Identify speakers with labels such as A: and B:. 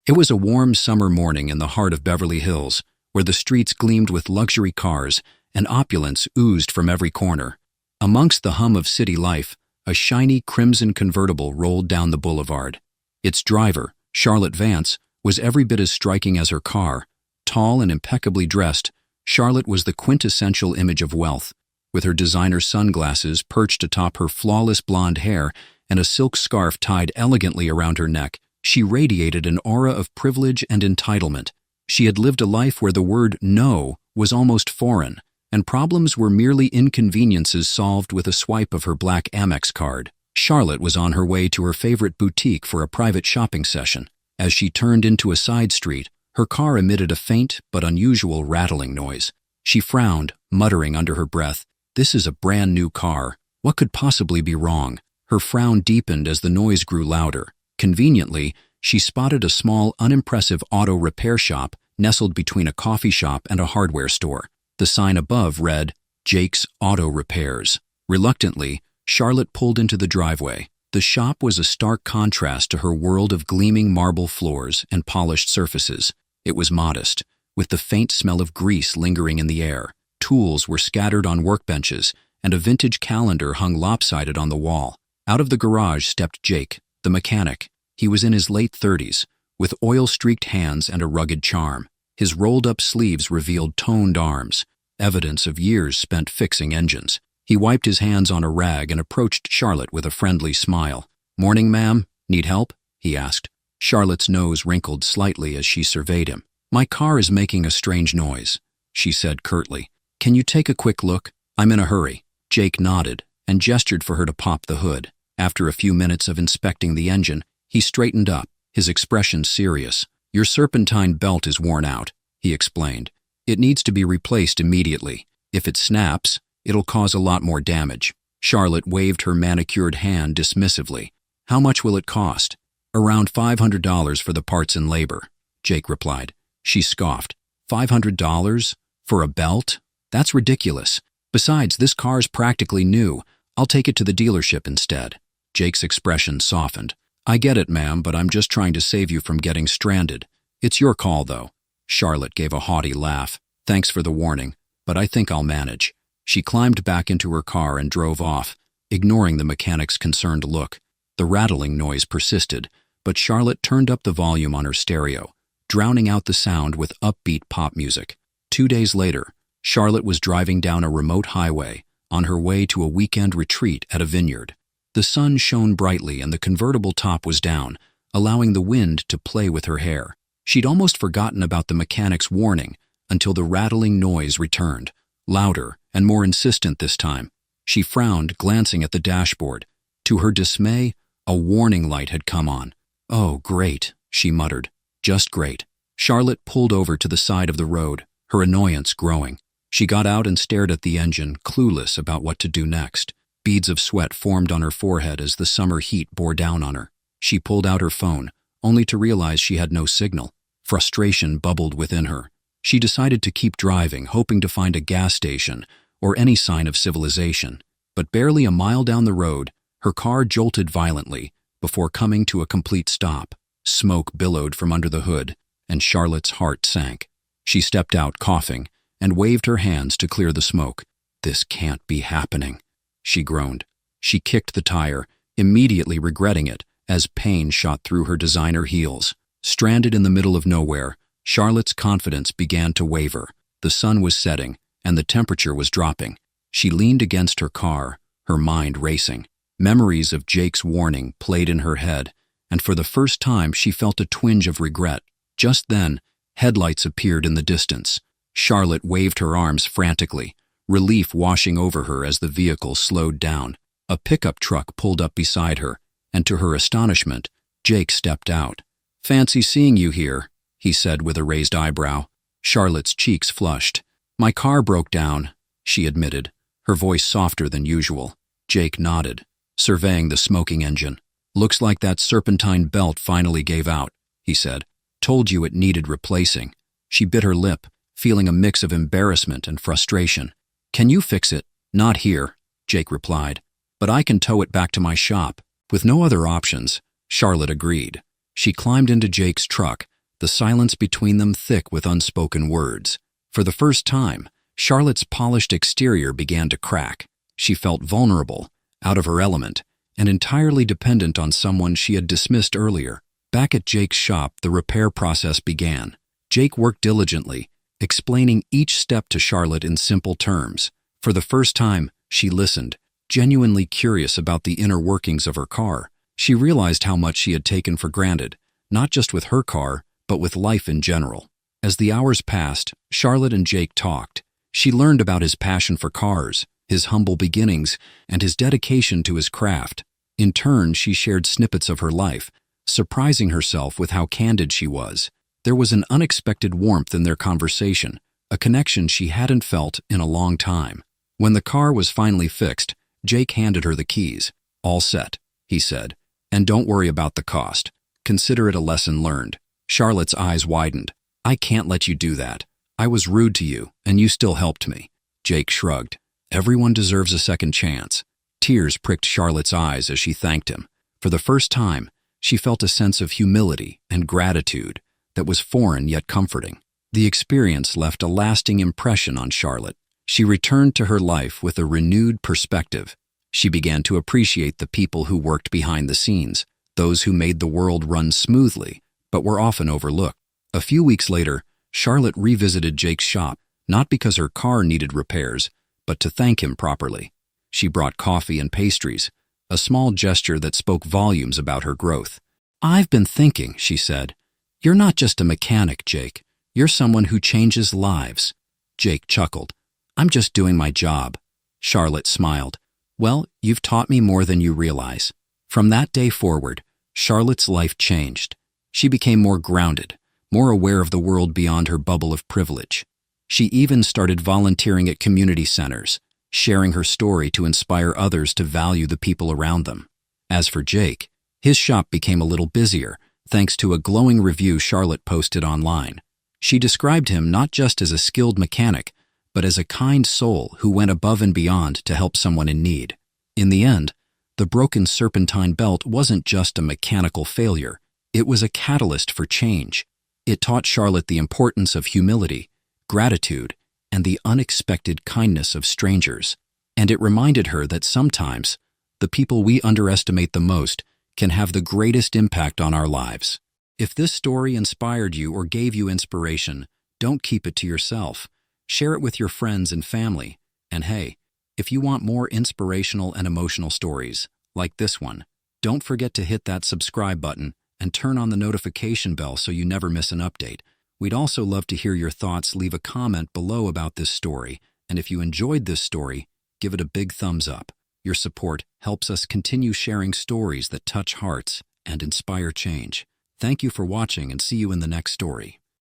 A: It was a warm summer morning in the heart of Beverly Hills, where the streets gleamed with luxury cars and opulence oozed from every corner. Amongst the hum of city life, a shiny crimson convertible rolled down the boulevard. Its driver, Charlotte Vance, was every bit as striking as her car. Tall and impeccably dressed, Charlotte was the quintessential image of wealth. With her designer sunglasses perched atop her flawless blonde hair and a silk scarf tied elegantly around her neck, she radiated an aura of privilege and entitlement. She had lived a life where the word no was almost foreign, and problems were merely inconveniences solved with a swipe of her black Amex card. Charlotte was on her way to her favorite boutique for a private shopping session. As she turned into a side street, her car emitted a faint but unusual rattling noise. She frowned, muttering under her breath, "This is a brand new car. What could possibly be wrong?" Her frown deepened as the noise grew louder. Conveniently, she spotted a small, unimpressive auto repair shop nestled between a coffee shop and a hardware store. The sign above read, "Jake's Auto Repairs." Reluctantly, Charlotte pulled into the driveway. The shop was a stark contrast to her world of gleaming marble floors and polished surfaces. It was modest, with the faint smell of grease lingering in the air. Tools were scattered on workbenches, and a vintage calendar hung lopsided on the wall. Out of the garage stepped Jake, the mechanic. He was in his late 30s, with oil-streaked hands and a rugged charm. His rolled-up sleeves revealed toned arms, evidence of years spent fixing engines. He wiped his hands on a rag and approached Charlotte with a friendly smile. "Morning, ma'am. Need help?" he asked. Charlotte's nose wrinkled slightly as she surveyed him. "My car is making a strange noise," she said curtly. "Can you take a quick look? I'm in a hurry." Jake nodded and gestured for her to pop the hood. After a few minutes of inspecting the engine, he straightened up, his expression serious. "Your serpentine belt is worn out," he explained. "It needs to be replaced immediately. If it snaps, it'll cause a lot more damage." Charlotte waved her manicured hand dismissively. "How much will it cost?" "Around $500 for the parts and labor," Jake replied. She scoffed. $500? For a belt? That's ridiculous. Besides, this car's practically new. I'll take it to the dealership instead." Jake's expression softened. "I get it, ma'am, but I'm just trying to save you from getting stranded. It's your call, though." Charlotte gave a haughty laugh. "Thanks for the warning, but I think I'll manage." She climbed back into her car and drove off, ignoring the mechanic's concerned look. The rattling noise persisted, but Charlotte turned up the volume on her stereo, drowning out the sound with upbeat pop music. 2 days later, Charlotte was driving down a remote highway, on her way to a weekend retreat at a vineyard. The sun shone brightly and the convertible top was down, allowing the wind to play with her hair. She'd almost forgotten about the mechanic's warning until the rattling noise returned, louder and more insistent this time. She frowned, glancing at the dashboard. To her dismay, a warning light had come on. "Oh, great," she muttered. "Just great." Charlotte pulled over to the side of the road, her annoyance growing. She got out and stared at the engine, clueless about what to do next. Beads of sweat formed on her forehead as the summer heat bore down on her. She pulled out her phone, only to realize she had no signal. Frustration bubbled within her. She decided to keep driving, hoping to find a gas station or any sign of civilization. But barely a mile down the road, her car jolted violently before coming to a complete stop. Smoke billowed from under the hood, and Charlotte's heart sank. She stepped out, coughing, and waved her hands to clear the smoke. "This can't be happening," she groaned. She kicked the tire, immediately regretting it as pain shot through her designer heels. Stranded in the middle of nowhere, Charlotte's confidence began to waver. The sun was setting, and the temperature was dropping. She leaned against her car, her mind racing. Memories of Jake's warning played in her head, and for the first time she felt a twinge of regret. Just then, headlights appeared in the distance. Charlotte waved her arms frantically, relief washing over her as the vehicle slowed down. A pickup truck pulled up beside her, and to her astonishment, Jake stepped out. "Fancy seeing you here," he said with a raised eyebrow. Charlotte's cheeks flushed. "My car broke down," she admitted, her voice softer than usual. Jake nodded, surveying the smoking engine. "Looks like that serpentine belt finally gave out," he said. "Told you it needed replacing." She bit her lip, feeling a mix of embarrassment and frustration. "Can you fix it?" "Not here," Jake replied, "but I can tow it back to my shop." With no other options, Charlotte agreed. She climbed into Jake's truck, the silence between them thick with unspoken words. For the first time, Charlotte's polished exterior began to crack. She felt vulnerable, out of her element, and entirely dependent on someone she had dismissed earlier. Back at Jake's shop, the repair process began. Jake worked diligently, explaining each step to Charlotte in simple terms. For the first time, she listened, genuinely curious about the inner workings of her car. She realized how much she had taken for granted, not just with her car, but with life in general. As the hours passed, Charlotte and Jake talked. She learned about his passion for cars, his humble beginnings, and his dedication to his craft. In turn, she shared snippets of her life, surprising herself with how candid she was. There was an unexpected warmth in their conversation, a connection she hadn't felt in a long time. When the car was finally fixed, Jake handed her the keys. "All set," he said. "And don't worry about the cost. Consider it a lesson learned." Charlotte's eyes widened. "I can't let you do that. I was rude to you, and you still helped me." Jake shrugged. Everyone deserves a second chance. Tears pricked Charlotte's eyes as she thanked him. For the first time, she felt a sense of humility and gratitude that was foreign yet comforting. The experience left a lasting impression on Charlotte. She returned to her life with a renewed perspective. She began to appreciate the people who worked behind the scenes, those who made the world run smoothly, but were often overlooked. A few weeks later, Charlotte revisited Jake's shop, not because her car needed repairs, but to thank him properly. She brought coffee and pastries, a small gesture that spoke volumes about her growth. "I've been thinking," she said. "You're not just a mechanic, Jake. You're someone who changes lives." Jake chuckled. "I'm just doing my job." Charlotte smiled. "Well, you've taught me more than you realize." From that day forward, Charlotte's life changed. She became more grounded, more aware of the world beyond her bubble of privilege. She even started volunteering at community centers, sharing her story to inspire others to value the people around them. As for Jake, his shop became a little busier, thanks to a glowing review Charlotte posted online. She described him not just as a skilled mechanic, but as a kind soul who went above and beyond to help someone in need. In the end, the broken serpentine belt wasn't just a mechanical failure. It was a catalyst for change. It taught Charlotte the importance of humility, gratitude, and the unexpected kindness of strangers. And it reminded her that sometimes, the people we underestimate the most can have the greatest impact on our lives. If this story inspired you or gave you inspiration, don't keep it to yourself. Share it with your friends and family. And hey, if you want more inspirational and emotional stories, like this one, don't forget to hit that subscribe button and turn on the notification bell so you never miss an update. We'd also love to hear your thoughts. Leave a comment below about this story, and if you enjoyed this story, give it a big thumbs up. Your support helps us continue sharing stories that touch hearts and inspire change. Thank you for watching, and see you in the next story.